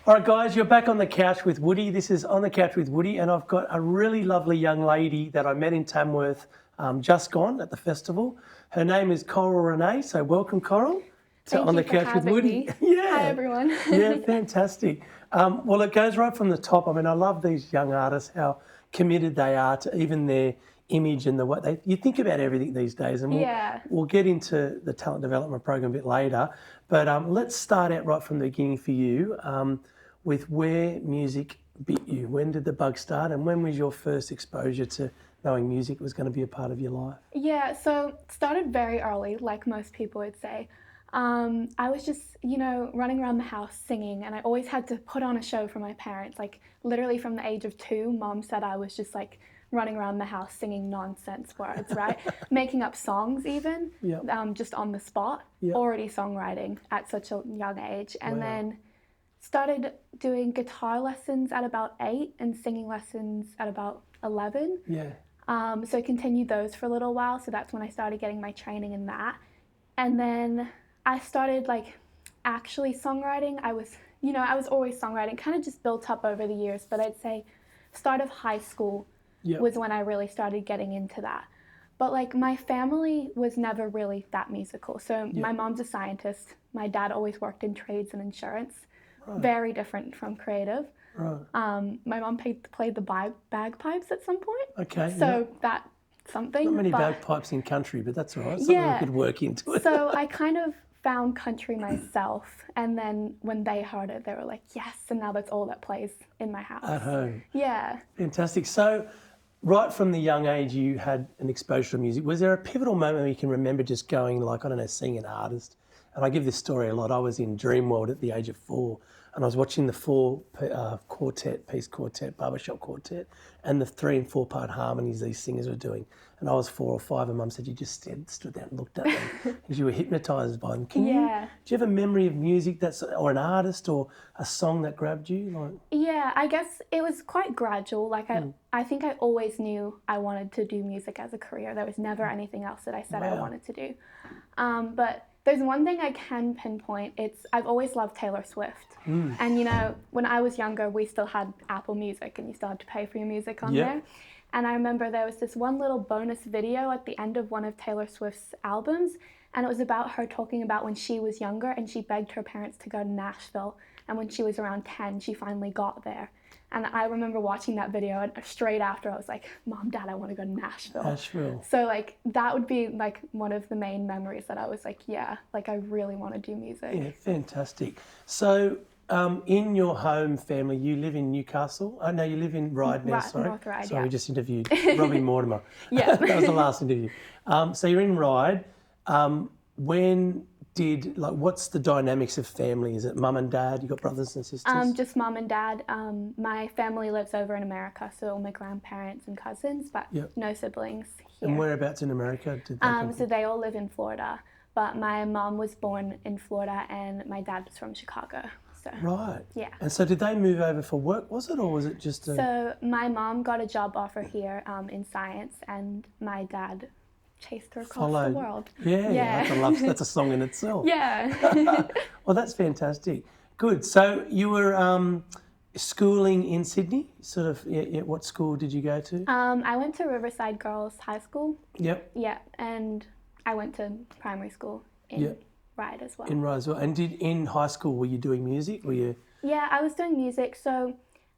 All right, guys, you're back on the couch with Woody. This is On the Couch with Woody, and I've got a really lovely young lady that I met in Tamworth just gone at the festival. Her name is Coral Renee, so welcome, Coral, to On the Couch with Woody. Yeah. Hi, everyone. Yeah, fantastic. Well, it goes right from the top. I mean, I love these young artists, how committed they are to even their image and the way you think about everything these days, and we'll get into the talent development program a bit later, but let's start out right from the beginning for you with where music bit you. When did the bug start, and when was your first exposure to knowing music was going to be a part of your life? Yeah, so it started very early, like most people would say. I was just, running around the house singing, and I always had to put on a show for my parents. Like, literally from the age of 2, Mom said I was just like running around the house singing nonsense words, right? Making up songs even, just on the spot. Already songwriting at such a young age. And then started doing guitar lessons at about 8 and singing lessons at about 11. So I continued those for a little while. So that's when I started getting my training in that. And then I started actually songwriting. I was always songwriting, kind of just built up over the years, but I'd say start of high school was when I really started getting into that. But my family was never really that musical. So my mom's a scientist. My dad always worked in trades and insurance. Very different from creative. My mom played the bagpipes at some point. Okay. So that's something. Not many bagpipes in country, but that's all right. Something we could work into it. So I kind of found country myself, and then when they heard it, they were like, yes, and now that's all that plays in my house. At home. Yeah. Fantastic. So right from the young age you had an exposure to music. Was there a pivotal moment where you can remember just going seeing an artist? And I give this story a lot. I was in Dreamworld at the age of 4, and I was watching the 4-piece quartet, barbershop quartet, and the 3 and 4 part harmonies these singers were doing. And I was 4 or 5, and Mum said you just stood there and looked at them because you were hypnotised by them. Do you have a memory of music or an artist or a song that grabbed you? Yeah, I guess it was quite gradual. I think I always knew I wanted to do music as a career. There was never anything else that I said I wanted to do. But there's one thing I can pinpoint. I've always loved Taylor Swift. And when I was younger, we still had Apple Music, and you still had to pay for your music on there. And I remember there was this one little bonus video at the end of one of Taylor Swift's albums, and it was about her talking about when she was younger and she begged her parents to go to Nashville. And when she was around 10, she finally got there. And I remember watching that video, and straight after I was like, Mom, Dad, I want to go to Nashville. So that would be one of the main memories that I was like, I really want to do music. Yeah, fantastic. So in your home family, you live in Newcastle? Oh, no, you live in Ryde now, sorry. North Ryde, Sorry, we just interviewed Robbie Mortimer. That was the last interview. So you're in Ryde. What's the dynamics of family? Is it mum and dad? You got brothers and sisters? Just mom and dad. My family lives over in America, so all my grandparents and cousins, but no siblings here. And whereabouts in America did they come from? So they all live in Florida, but my mom was born in Florida and my dad was from Chicago. So, right. Yeah. And so did they move over for work, was it, or was it just So my mom got a job offer here in science, and my dad chased her across the world. Yeah. That's a song in itself. Yeah. Well, that's fantastic. Good. So you were schooling in Sydney? What school did you go to? I went to Riverside Girls High School. Yep. Yeah, and I went to primary school in Ryde as well. In Ryde as well. And in high school, were you doing music? Yeah, I was doing music. So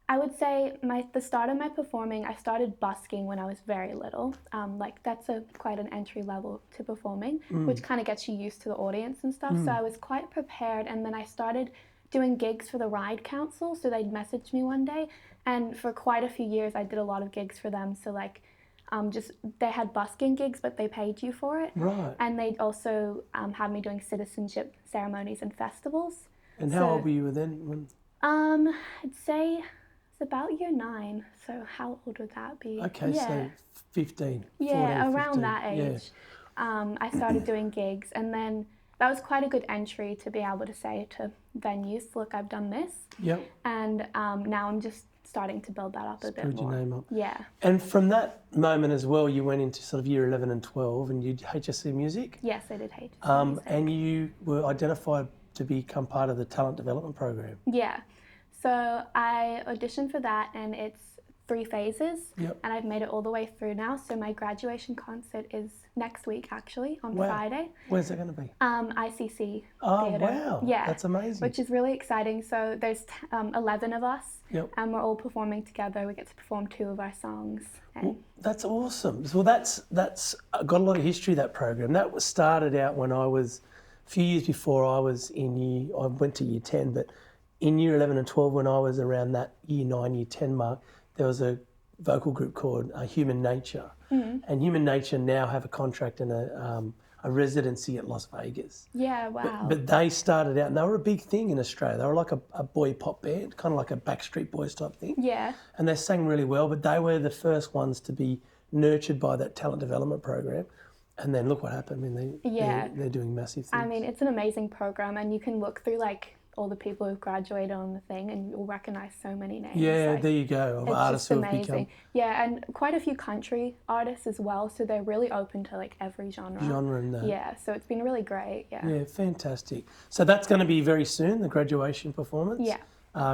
I would say the start of my performing, I started busking when I was very little. That's quite an entry level to performing, which kind of gets you used to the audience and stuff. So I was quite prepared, and then I started doing gigs for the Ryde Council. So they'd message me one day, and for quite a few years I did a lot of gigs for them. So they had busking gigs, but they paid you for it. Right. And they'd also had me doing citizenship ceremonies and festivals. And how old were you then? I'd say about year 9, so how old would that be? Okay, so 15. Yeah, 14, around 15. that age. I started doing gigs, and then that was quite a good entry to be able to say to venues, look, I've done this. Yep. And now I'm just starting to build that up a bit more. Spread your name up. Yeah. And from that moment as well, you went into sort of year 11 and 12, and you did HSC Music? Yes, I did HSC Music. And you were identified to become part of the talent development program. Yeah. So I auditioned for that, and it's 3 phases, Yep. and I've made it all the way through now. So my graduation concert is next week, actually, on Wow. Friday. Where's that going to be? ICC Oh, Theatre. wow. Yeah. That's amazing. Which is really exciting. So there's 11 of us, Yep. and we're all performing together. We get to perform 2 of our songs. And Well, that's awesome. Well, that's got a lot of history, that program. That was started out when I was, a few years before I went to year 10, but in year 11 and 12, when I was around that year 9, year 10 mark, there was a vocal group called Human Nature. And Human Nature now have a contract and a residency at Las Vegas. yeah, wow. But they started out, and they were a big thing in Australia. They were like a boy pop band, kind of like a Backstreet Boys type thing. yeah. And they sang really well, but they were the first ones to be nurtured by that talent development program. And then look what happened. I mean, they're doing massive things. I mean, it's an amazing program, and you can look through like all the people who've graduated on the thing, and you'll recognize so many names. Yeah, like, there you go. Of it's artists just who have amazing. become Yeah, and quite a few country artists as well, so they're really open to like every genre. in that. Yeah, so it's been really great. Yeah. Yeah, fantastic. So that's going to be very soon, the graduation performance. Yeah.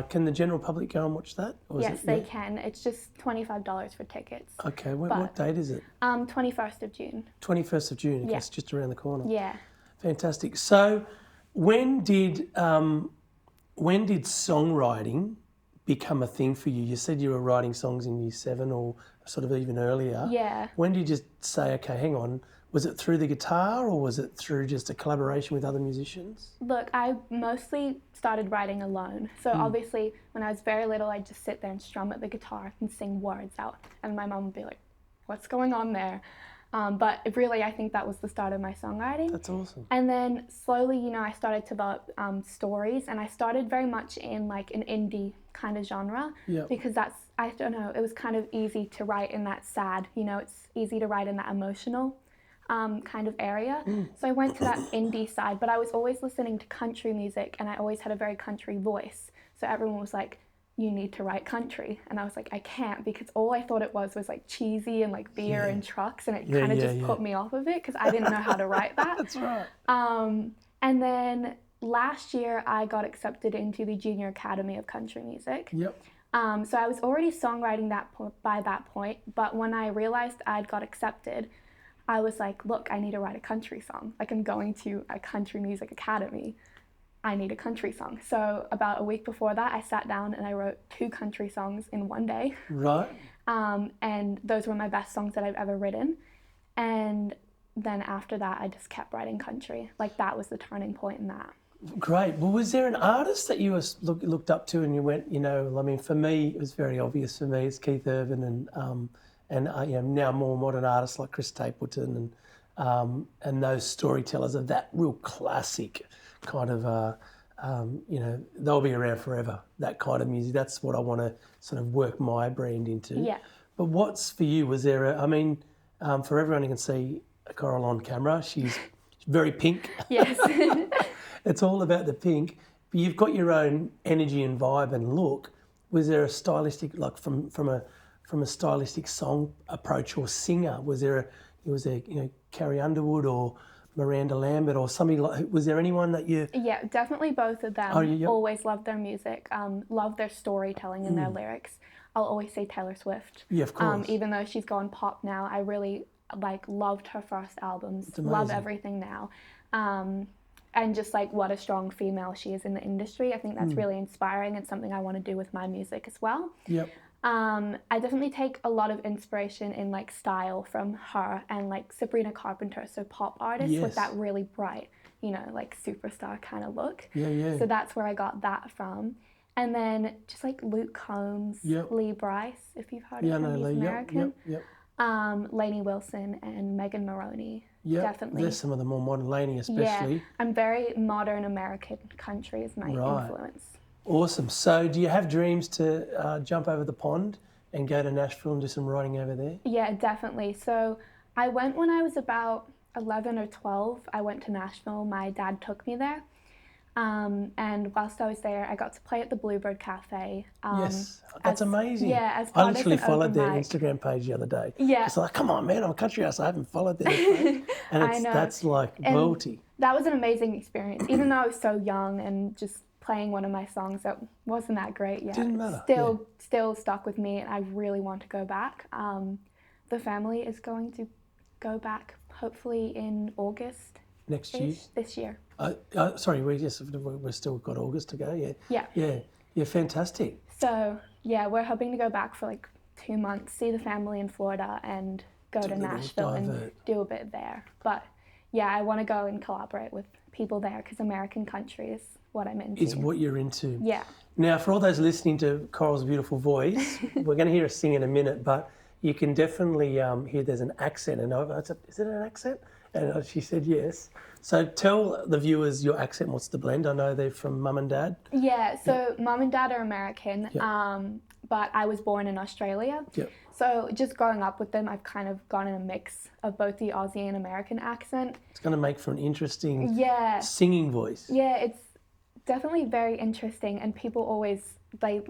Can the general public go and watch that? Or is Yes, it, they can. It's just $25 for tickets. Okay, what date is it? 21st of June. 21st of June, I Yeah. guess just around the corner. Yeah. Fantastic. So when did songwriting become a thing for you? You said you were writing songs in year 7 or sort of even earlier. Yeah. When did you just say, okay, hang on, was it through the guitar or was it through just a collaboration with other musicians? Look, I mostly started writing alone. So obviously, when I was very little, I'd just sit there and strum at the guitar and sing words out. And my mom would be like, what's going on there? But really, I think that was the start of my songwriting. That's awesome. And then slowly, I started to develop stories, and I started very much in like an indie kind of genre because that's, I don't know, it was kind of easy to write in that sad, it's easy to write in that emotional kind of area. So I went to that indie side, but I was always listening to country music, and I always had a very country voice. So everyone was like, you need to write country. And I was like, I can't, because all I thought it was like cheesy and like beer and trucks, and it kind of just put me off of it because I didn't know how to write that. That's right. And then last year I got accepted into the Junior Academy of Country Music. Yep. So I was already songwriting by that point, but when I realized I'd got accepted, I was like, look, I need to write a country song. Like, I'm going to a country music academy. I need a country song. So about a week before that, I sat down and I wrote 2 country songs in one day. Right. And those were my best songs that I've ever written. And then after that, I just kept writing country. Like, that was the turning point in that. Great. Well, was there an artist that you looked up to and you went, I mean, for me, it was very obvious for me. It's Keith Urban and now more modern artists like Chris Stapleton and those storytellers of that real classic kind of, they'll be around forever, that kind of music. That's what I want to sort of work my brand into. Yeah. But what's for you? Was there for everyone who can see Coral on camera, she's very pink. Yes. It's all about the pink. But you've got your own energy and vibe and look. Was there a stylistic, like from a stylistic song approach or singer? Was there Carrie Underwood or Miranda Lambert or somebody like? Was there anyone that you? Yeah, definitely both of them. Oh, yeah. Always loved their music. Love their storytelling and their lyrics. I'll always say Taylor Swift. Yeah, of course. Even though she's gone pop now, I really loved her first albums. It's amazing. Love everything now. And just like what a strong female she is in the industry. I think that's really inspiring and something I want to do with my music as well. Yep. I definitely take a lot of inspiration in like style from her and like Sabrina Carpenter, so pop artists with that really bright, like superstar kind of look. Yeah. So that's where I got that from. And then just like Luke Combs, Lee Bryce, if you've heard of him, he's American. Yep. Lainey Wilson and Megan Maroney. Yep. Definitely. There's some of the more modern Lainey especially. Yeah, I'm very modern American country is my influence. Awesome. So do you have dreams to jump over the pond and go to Nashville and do some writing over there? Yeah, definitely. So I went when I was about 11 or 12. I went to Nashville. My dad took me there. And whilst I was there, I got to play at the Bluebird Cafe. Yes, that's amazing. Yeah, as I part literally of an followed open their mic. Instagram page the other day. Yeah. It's like, come on, man, I'm a country artist. I haven't followed their page. And I know. that's like And royalty. that was an amazing experience, even though I was so young and just playing one of my songs that wasn't that great yet. Didn't matter. Still stuck with me, and I really want to go back. The family is going to go back hopefully in August. Next year? This year. Sorry, we're still got August to go. Yeah, fantastic. So yeah, we're hoping to go back for like 2 months, see the family in Florida, and go to Nashville and do a bit there. But yeah, I want to go and collaborate with people there because American country is what I'm into. Is what you're into. Yeah. Now, for all those listening to Coral's beautiful voice, we're going to hear her sing in a minute, but you can definitely hear there's an accent. And I said, is it an accent? And she said yes. So tell the viewers your accent. What's the blend? I know they're from mum and dad. Yeah, so mum and dad are American, Yep. but I was born in Australia. Yep. So just growing up with them, I've kind of gone in a mix of both the Aussie and American accent. It's going to make for an interesting Yeah. singing voice. Yeah, it's definitely very interesting, and people always they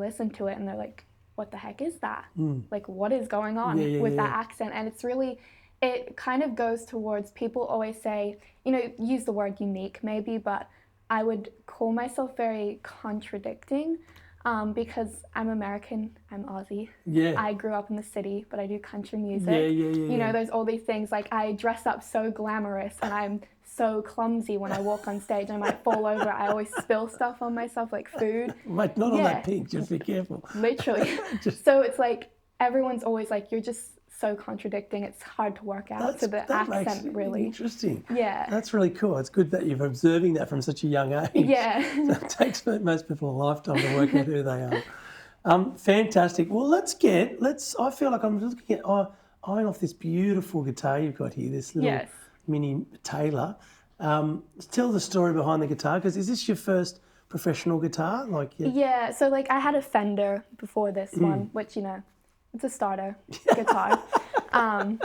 listen to it and they're like, "What the heck is that? Like, what is going on with that accent?" And it's really, it kind of goes towards, people always say, use the word unique maybe, but I would call myself very contradicting. Because I'm American, I'm Aussie. Yeah. I grew up in the city, but I do country music. Yeah. There's all these things, like I dress up so glamorous and I'm so clumsy when I walk on stage. I might fall over. I always spill stuff on myself, like food. Mate, not on that pink, just be careful. Literally. So it's like, everyone's always like, you're just so contradicting. It's hard to work out to the accent, really. Interesting. Yeah. That's really cool. It's good that you're observing that from such a young age. Yeah. It takes most people a lifetime to work out who they are. Fantastic. Well, I feel like I'm looking at eyeing off this beautiful guitar you've got here, this little mini Taylor. Tell the story behind the guitar, because is this your first professional guitar? Yeah, so like I had a Fender before this one, which, it's a starter guitar. I'm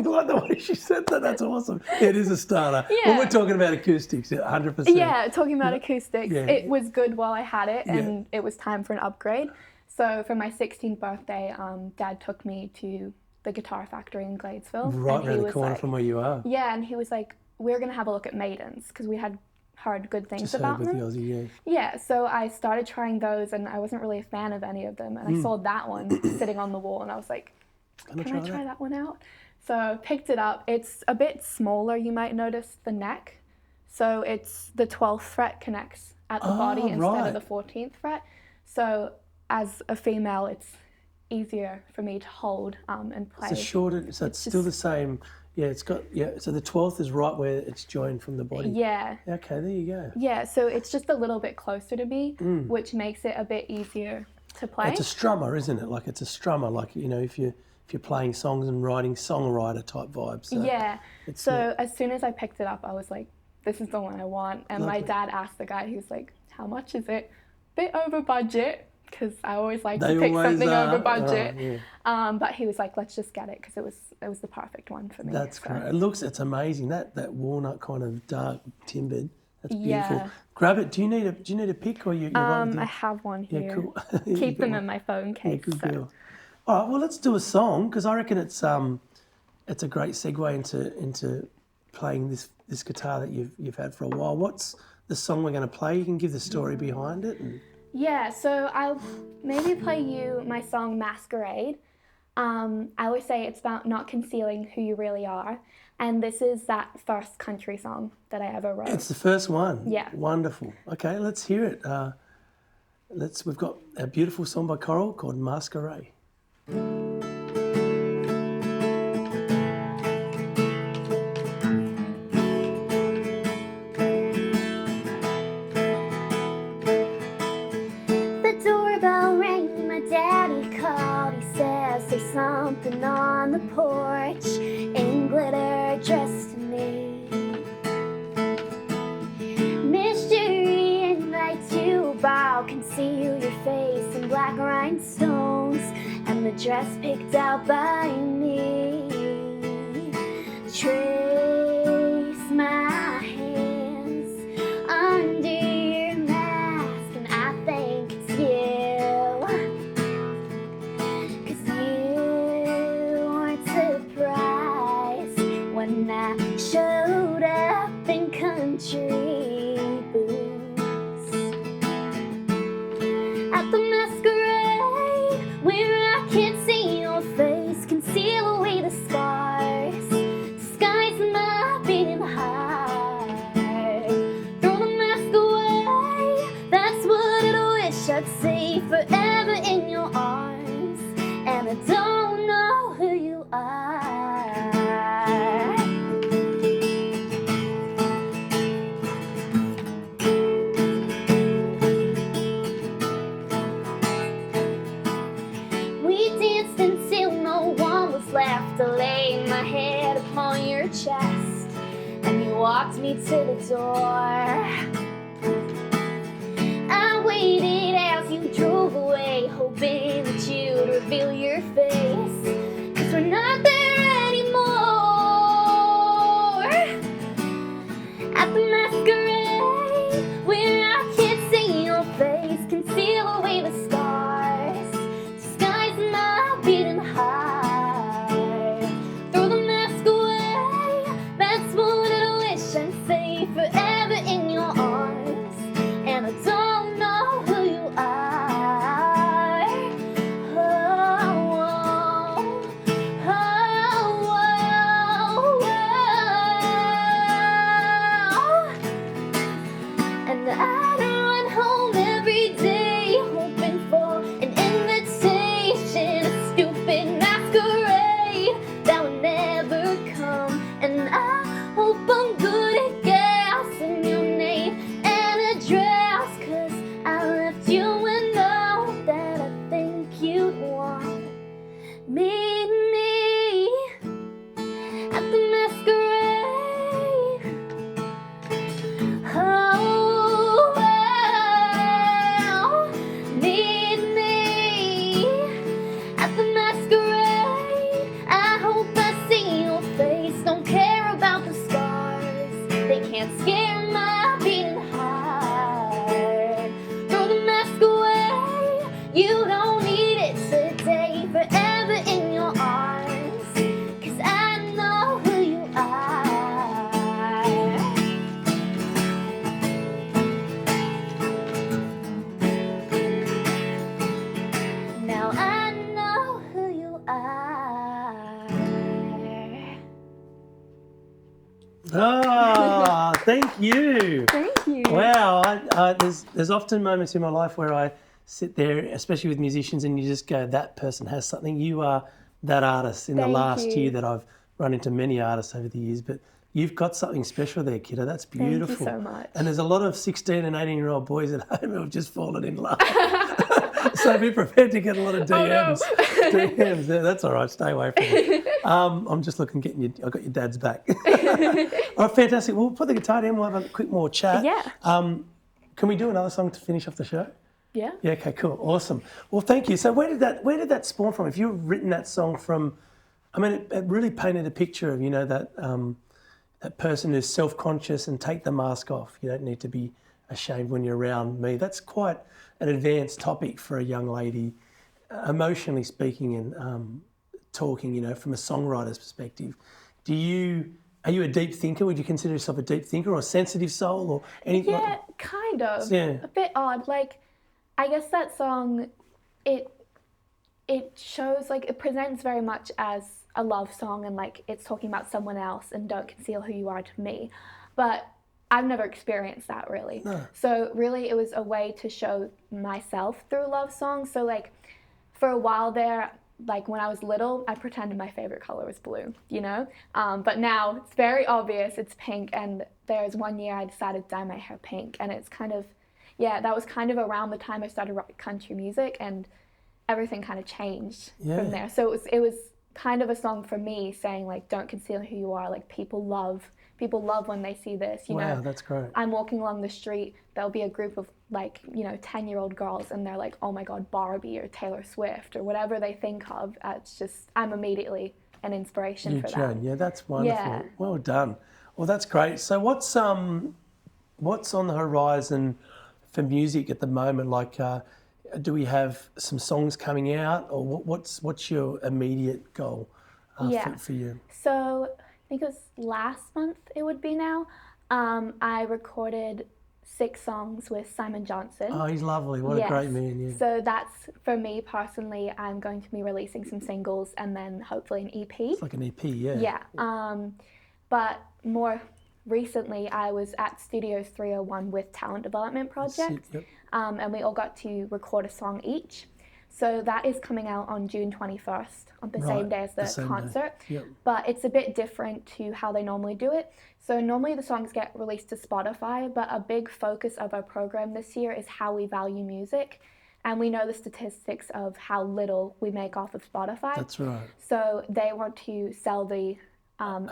glad the way she said that. That's awesome. It is a starter. Yeah. Well, we're talking about acoustics, 100%. Yeah, talking about acoustics. Yeah. It was good while I had it, and it was time for an upgrade. So for my 16th birthday, Dad took me to the Guitar Factory in Gladesville. Right around the corner from where you are. Yeah, and he was like, we're going to have a look at maidens, because we had heard good things about them. The Aussie, Yeah, so I started trying those, and I wasn't really a fan of any of them. And I saw that one sitting on the wall, and I was like, can I try that one out? So I picked it up. It's a bit smaller, you might notice the neck. So it's the 12th fret connects at the body instead of the 14th fret. So as a female, it's easier for me to hold and play. It's a shorter, so it's still the same. Yeah, it's got, so the 12th is right where it's joined from the body. Yeah. Okay, there you go. Yeah, so it's just a little bit closer to me, which makes it a bit easier to play. It's a strummer, isn't it? Like it's a strummer, like, if you're playing songs and writing songwriter type vibes. So yeah. So as soon as I picked it up, I was like, this is the one I want. And my dad asked the guy, he was like, how much is it? Bit over budget, because I always like to pick something over budget. But he was like, let's just get it, because it was the perfect one for me. That's great. It's amazing. That walnut kind of dark timbered. That's beautiful. Yeah. Grab it. Do you need a pick, or you? I have one here. Yeah, cool. Keep them in my phone case. Yeah, good girl. All right. Well, let's do a song, because I reckon it's a great segue into playing this guitar that you've had for a while. What's the song we're going to play? You can give the story behind it. Yeah, so I'll maybe play you my song Masquerade. I always say it's about not concealing who you really are. And this is that first country song that I ever wrote. It's the first one? Yeah. Wonderful. Okay, let's hear it. We've got a beautiful song by Coral called Masquerade. Something on the porch in glitter dressed to me. Mystery invites you about, conceal your face in black rhinestones, and the dress picked out by me. Trace my hands under your mask, and I think it's you. When I showed up in country boots, I'd say forever in your arms, and I don't know who you are. We danced until no one was left. I laid my head upon your chest, and you walked me to the door. I waited as you drove away, hoping that you'd reveal your face, 'cause we're not there anymore. At the masquerade, where I can't see your face, conceal away the scars, disguise my beating heart. Throw the mask away, that's what I wish I'd say forever in your arms, and I don't know who you are. Oh, oh, oh, oh. And I'd run home every day, hoping for an invitation, a stupid masquerade that would never come. And I hope I'm good at guessing your name and address, 'cause I left you a note that I think you'd want. Meet me at the masquerade. Oh, meet me at the masquerade. I hope I see your face. Don't care about the scars, they can't scare my beating heart. Throw the mask away, you don't need it today. Forever in your arms, 'cause I know who you are. Now I know who you are. Ah, thank you. Thank you. Wow, there's often moments in my life where I sit there, especially with musicians, and you just go, that person has something. You are that artist. In the Thank last you. year that I've run into many artists over the years, but you've got something special there, kiddo. That's beautiful. so much. And there's a lot of 16 and 18-year-old boys at home who have just fallen in love. So be prepared to get a lot of DMs. Oh, no. DMs. That's all right. Stay away from it. I'm just looking, I got your dad's back. All right, fantastic. We'll put the guitar down. We'll have a quick more chat. Yeah. Can we do another song to finish off the show? Yeah. Yeah. Okay. Cool. Awesome. Well, thank you. So where did that spawn from? If you've written that song from, I mean, it really painted a picture of that person who's self-conscious and take the mask off. You don't need to be ashamed when you're around me. That's quite an advanced topic for a young lady, emotionally speaking, and talking. From a songwriter's perspective. Are you a deep thinker? Would you consider yourself a deep thinker or a sensitive soul or anything? Yeah, kind of. Yeah. A bit odd. Like, I guess that song, it shows, like, it presents very much as a love song, and like it's talking about someone else and don't conceal who you are to me. But I've never experienced that really. No. So really it was a way to show myself through love songs. So like for a while there, like when I was little, I pretended my favorite color was blue, but now it's very obvious it's pink. And there's one year I decided to dye my hair pink, and it's kind of, that was kind of around the time I started writing country music, and everything kind of changed from there. So it was kind of a song for me saying, like, don't conceal who you are. Like, people love when they see this, Wow, that's great. I'm walking along the street, there'll be a group of 10-year-old girls, and they're like, oh my God, Barbie or Taylor Swift or whatever they think of. It's just, I'm immediately an inspiration for them. Yeah, that's wonderful. Yeah. Well done. Well, that's great. So what's on the horizon for music at the moment? Like, do we have some songs coming out, or what's your immediate goal for you? So I think it was last month it would be now. I recorded 6 songs with Simon Johnson. Oh, he's lovely. What a great man, yeah. So that's, for me personally, I'm going to be releasing some singles and then hopefully an EP. It's like an EP, yeah. Yeah. But more recently, I was at Studios 301 with Talent Development Project. Yep. and we all got to record a song each. So that is coming out on June 21st, on the same day as the concert. Yep. But it's a bit different to how they normally do it. So normally the songs get released to Spotify, but a big focus of our program this year is how we value music. And we know the statistics of how little we make off of Spotify. That's right. So they want to sell the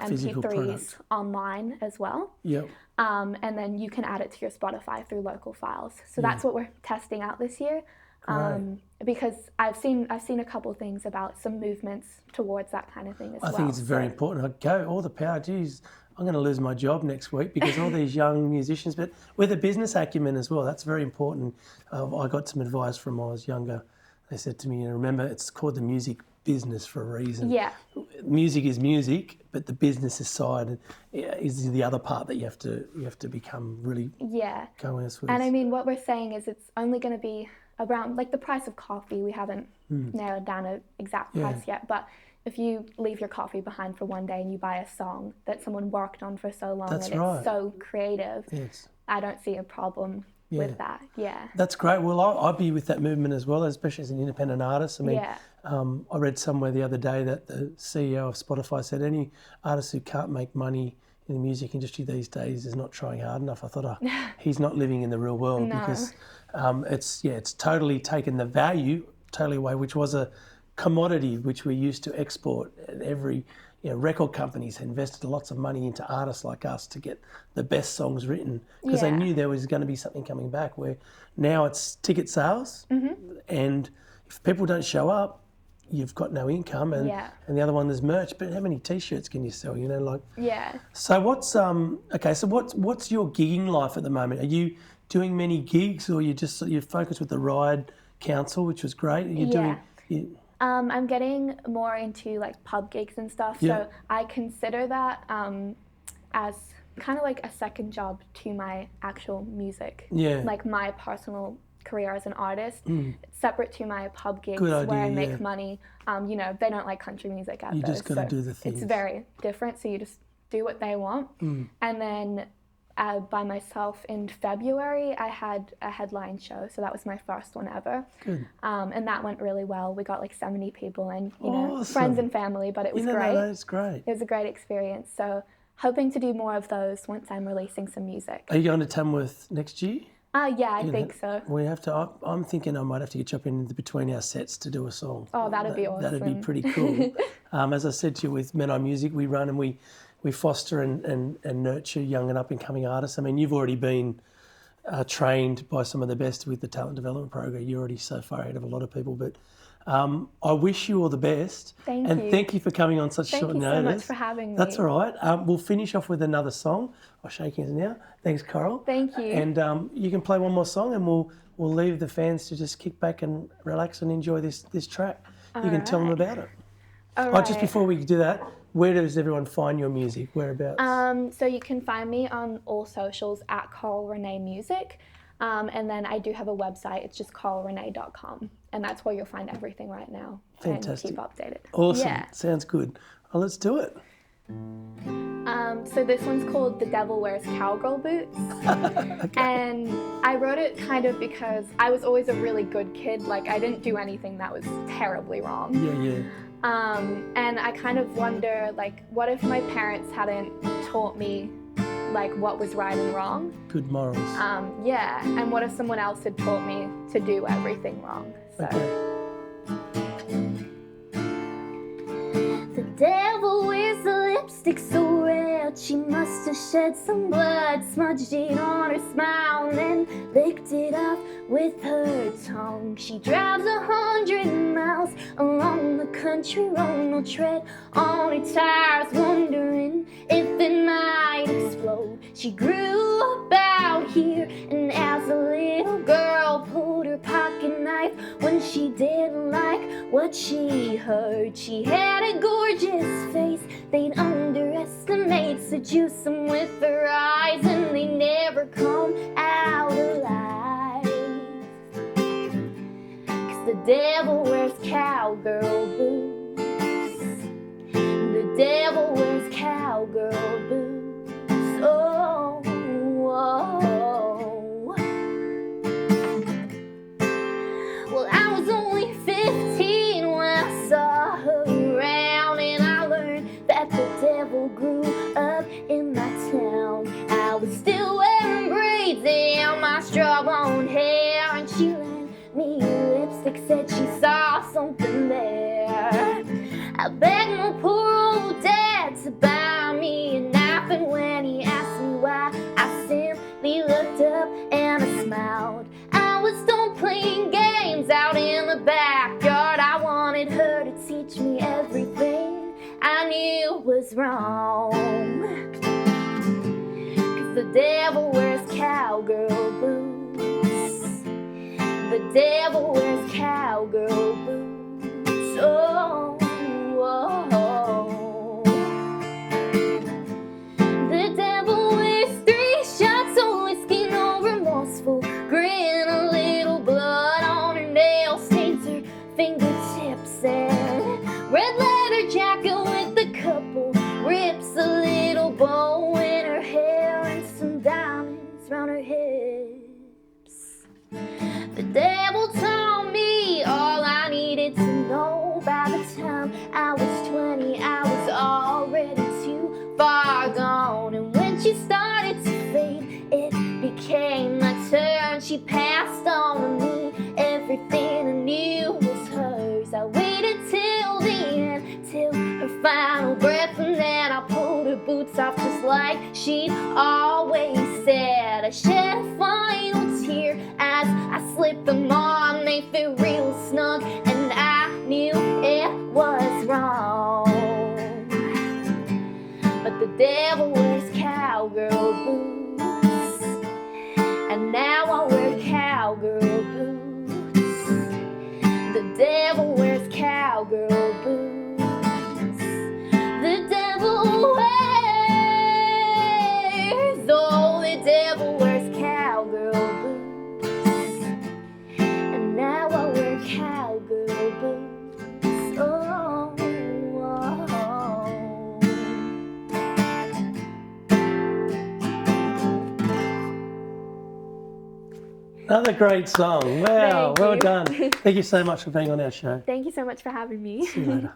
physical MP3s product online as well. Yep. And then you can add it to your Spotify through local files. So that's what we're testing out this year. Because I've seen a couple things about some movements towards that kind of thing as well. I think it's very important. I go, all the power. Geez, I'm going to lose my job next week because all these young musicians, but with a business acumen as well, that's very important. I got some advice from when I was younger. They said to me, remember, it's called the music business for a reason. Yeah. Music is music, but the business side is the other part that you have to become really coercive with. And I mean, what we're saying is it's only going to be around, like the price of coffee, we haven't narrowed down an exact price yet, but if you leave your coffee behind for one day and you buy a song that someone worked on for so long it's so creative, I don't see a problem with that. Yeah. That's great. Well, I'd be with that movement as well, especially as an independent artist. I mean, I read somewhere the other day that the CEO of Spotify said any artist who can't make money in the music industry these days is not trying hard enough. I thought, he's not living in the real world because it's totally taken the value totally away, which was a commodity which we used to export. And every record companies invested lots of money into artists like us to get the best songs written because they knew there was going to be something coming back. Where now it's ticket sales, and if people don't show up, you've got no income, and the other one there's merch. But how many T-shirts can you sell? So what's So what's your gigging life at the moment? Are you doing many gigs, or you're focused with the Ride Council, which was great? Are you doing? I'm getting more into like pub gigs and stuff. So I consider that as kind of like a second job to my actual music. Yeah. Like my personal career as an artist, separate to my pub gigs where I make money. They don't like country music out there. You just got to do the thing. It's very different. So you just do what they want. And then by myself in February, I had a headline show. So that was my first one ever. Good. And that went really well. We got like 70 people and, friends and family, but it was great. That's great. It was a great experience. So hoping to do more of those once I'm releasing some music. Are you going to Tamworth next year? Yeah, I think so. We have to. I'm thinking I might have to get you up in between our sets to do a song. Oh, that'd be awesome. That'd be pretty cool. As I said to you, with Men on Music, we run and we foster and nurture young and up and coming artists. I mean, you've already been trained by some of the best with the talent development program. You're already so far ahead of a lot of people, but I wish you all the best. Thank you. Thank you for coming on such short notice. Thank you so much for having me. That's all right. We'll finish off with another song. I'll shake hands now. Thanks, Coral. Thank you. And you can play one more song and we'll leave the fans to just kick back and relax and enjoy this track. You can tell them about it. All right. Just before we do that, where does everyone find your music? Whereabouts? So you can find me on all socials at Renee Music. And then I do have a website. It's just carlrenee.com. And that's where you'll find everything right now. Fantastic. And keep updated. Awesome. Yeah. Sounds good. Well, let's do it. So this one's called The Devil Wears Cowgirl Boots. Okay. And I wrote it kind of because I was always a really good kid. Like, I didn't do anything that was terribly wrong. Yeah. And I kind of wonder, like, what if my parents hadn't taught me, like, what was right and wrong? Good morals. Yeah, and what if someone else had taught me to do everything wrong? So. Okay. The devil wears the lipstick so red, she must have shed some blood, smudged it on her smile and then licked it off with her tongue. She drives 100 miles along the country road, no tread on her tires, wondering if it might explode. She grew up out here, and as a little girl pulled her pocket knife when she didn't like what she heard. She had a gorgeous face, they'd underestimate, seduce them with their eyes, and they never come out alive. 'Cause the devil wears cowgirl boots. The devil wears cowgirl boots. Oh, oh, oh. Well, I was only 15 when I saw her around, and I learned that the devil grew up in my town. I was still wearing braids in my straw blonde hair, and she lent me lipstick, said she saw something there. I begged my poor old dad to buy me a knife, and when he asked me why, I simply looked up and I smiled. I was done playing games out in the backyard. I wanted her to teach me everything I knew was wrong. 'Cause the devil wears cowgirl boots. The devil wears cowgirl boots. Oh. The devil wears 3 shots on whiskey, no remorseful grin, a little blood on her nails, stains her fingertips, and red leather jacket with a couple rips, a little bow in her hair, and some diamonds round her hips. The devil told me all I needed to know. By the time I was 20, I was already too far gone. And when she started to fade, it became my turn. She passed on to me everything I knew was hers. I waited till the end, till her final breath, and then I pulled her boots off just like she'd always said. I shed a final tear as I slipped them on. They fit real snug, and I knew it was wrong. But the devil wears cowgirl boots, and now I wear cowgirl boots. The devil wears cowgirl boots. The devil wears, oh, the devil wears cowgirl boots, and now I wear cowgirl boots. Oh. Another great song. Wow, Thank well you. done. Thank you so much for being on our show. Thank you so much for having me. See you later.